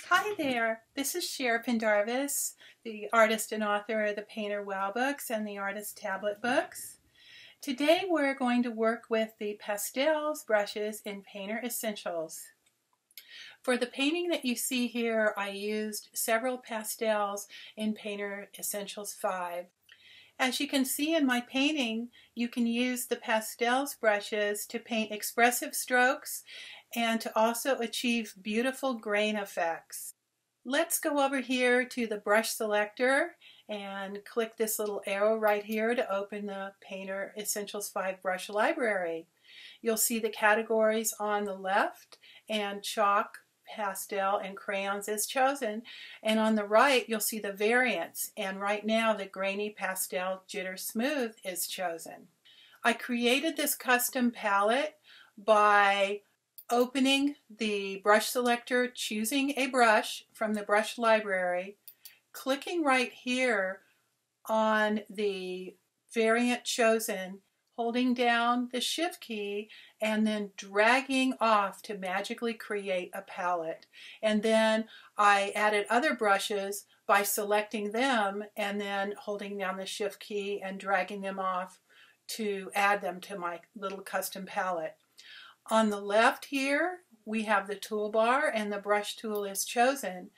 Hi there, this is Cher Pendarvis, the artist and author of the Painter Wow books and the Artist Tablet books. Today we're going to work with the Pastels brushes in Painter Essentials. For the painting that you see here, I used several pastels in Painter Essentials 5. As you can see in my painting, you can use the pastels brushes to paint expressive strokes and to also achieve beautiful grain effects. Let's go over here to the brush selector and click this little arrow right here to open the Painter Essentials 5 brush library. You'll see the categories on the left, and chalk, pastel, and crayons is chosen. And on the right, you'll see the variants. And right now, the grainy pastel Jitter Smooth is chosen. I created this custom palette by opening the brush selector, choosing a brush from the brush library, clicking right here on the variant chosen, holding down the shift key, and then dragging off to magically create a palette. And then I added other brushes by selecting them and then holding down the shift key and dragging them off to add them to my little custom palette. On the left here, we have the toolbar and the brush tool is chosen.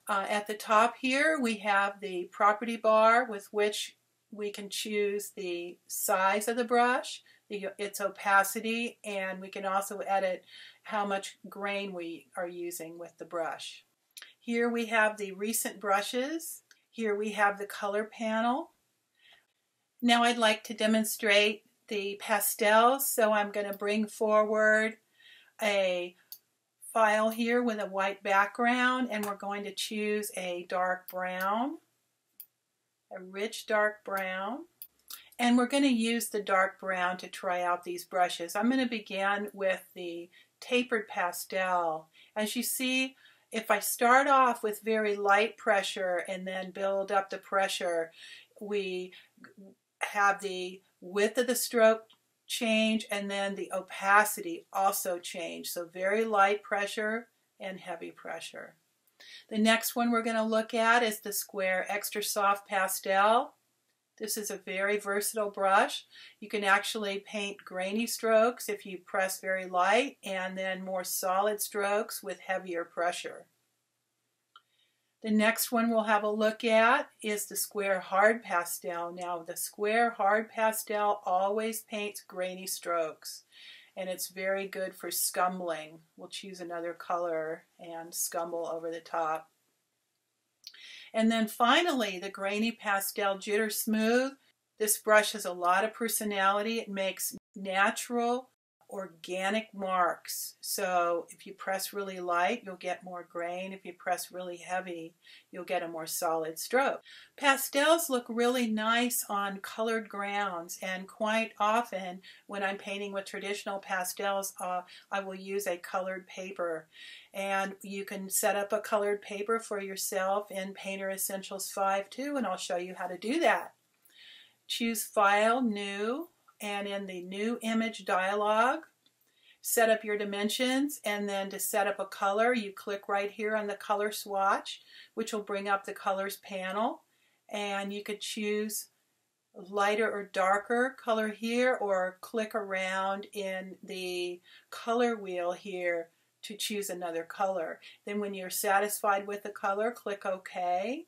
At the top here, we have the property bar with which we can choose the size of the brush, its opacity, and we can also edit how much grain we are using with the brush. Here we have the recent brushes. Here we have the color panel. Now I'd like to demonstrate the pastels, so I'm going to bring forward a file here with a white background, and we're going to choose a dark brown, a rich dark brown, and we're going to use the dark brown to try out these brushes. I'm going to begin with the tapered pastel. As you see, if I start off with very light pressure and then build up the pressure, we have the width of the stroke change and then the opacity also change. So very light pressure and heavy pressure. The next one we're going to look at is the Square Extra Soft Pastel. This is a very versatile brush. You can actually paint grainy strokes if you press very light, and then more solid strokes with heavier pressure. The next one we'll have a look at is the Square Hard Pastel. Now, the Square Hard Pastel always paints grainy strokes, and it's very good for scumbling. We'll choose another color and scumble over the top. And then finally, the Grainy Pastel Jitter Smooth. This brush has a lot of personality. It makes natural, organic marks. So if you press really light, you'll get more grain. If you press really heavy, you'll get a more solid stroke. Pastels look really nice on colored grounds, and quite often when I'm painting with traditional pastels, I will use a colored paper. And you can set up a colored paper for yourself in Painter Essentials 5 too, and I'll show you how to do that. Choose File, New, and in the New Image dialog, set up your dimensions, and then to set up a color, you click right here on the color swatch, which will bring up the colors panel, and you could choose lighter or darker color here, or click around in the color wheel here to choose another color. Then when you're satisfied with the color, click OK,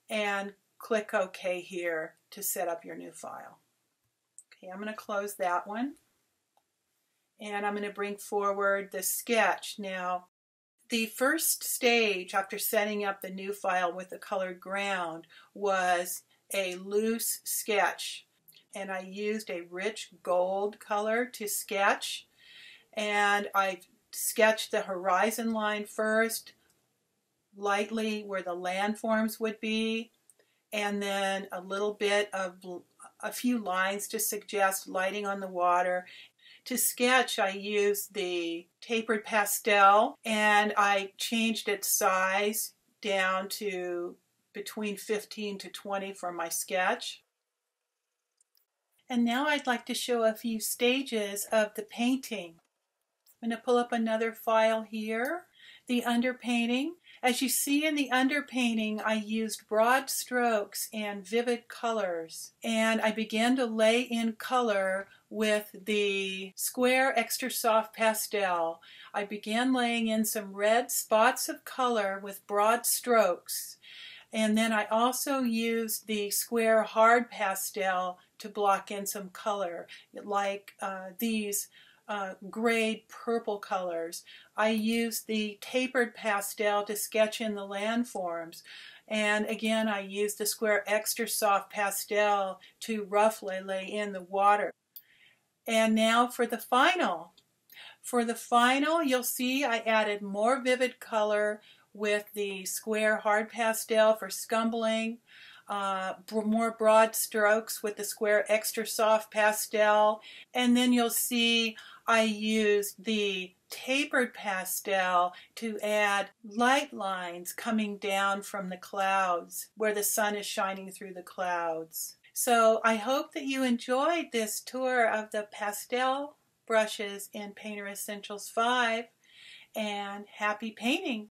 and click OK here to set up your new file. Okay, I'm going to close that one, and I'm going to bring forward the sketch. Now, the first stage after setting up the new file with the colored ground was a loose sketch, and I used a rich gold color to sketch, and I sketched the horizon line first, lightly where the landforms would be, and then a little bit of a few lines to suggest lighting on the water. To sketch, I used the tapered pastel, and I changed its size down to between 15 to 20 for my sketch. And now I'd like to show a few stages of the painting. I'm going to pull up another file here. the underpainting. As you see in the underpainting, I used broad strokes and vivid colors, and I began to lay in color with the Square Extra Soft Pastel. I began laying in some red spots of color with broad strokes, and then I also used the Square Hard Pastel to block in some color, like these grayed purple colors. I used the Tapered Pastel to sketch in the landforms. And again, I used the Square Extra Soft Pastel to roughly lay in the water. And now for the final. For the final, you'll see I added more vivid color with the Square Hard Pastel for scumbling, more broad strokes with the Square Extra Soft Pastel, and then you'll see I used the Tapered Pastel to add light lines coming down from the clouds where the sun is shining through the clouds. So I hope that you enjoyed this tour of the pastel brushes in Painter Essentials 5, and happy painting!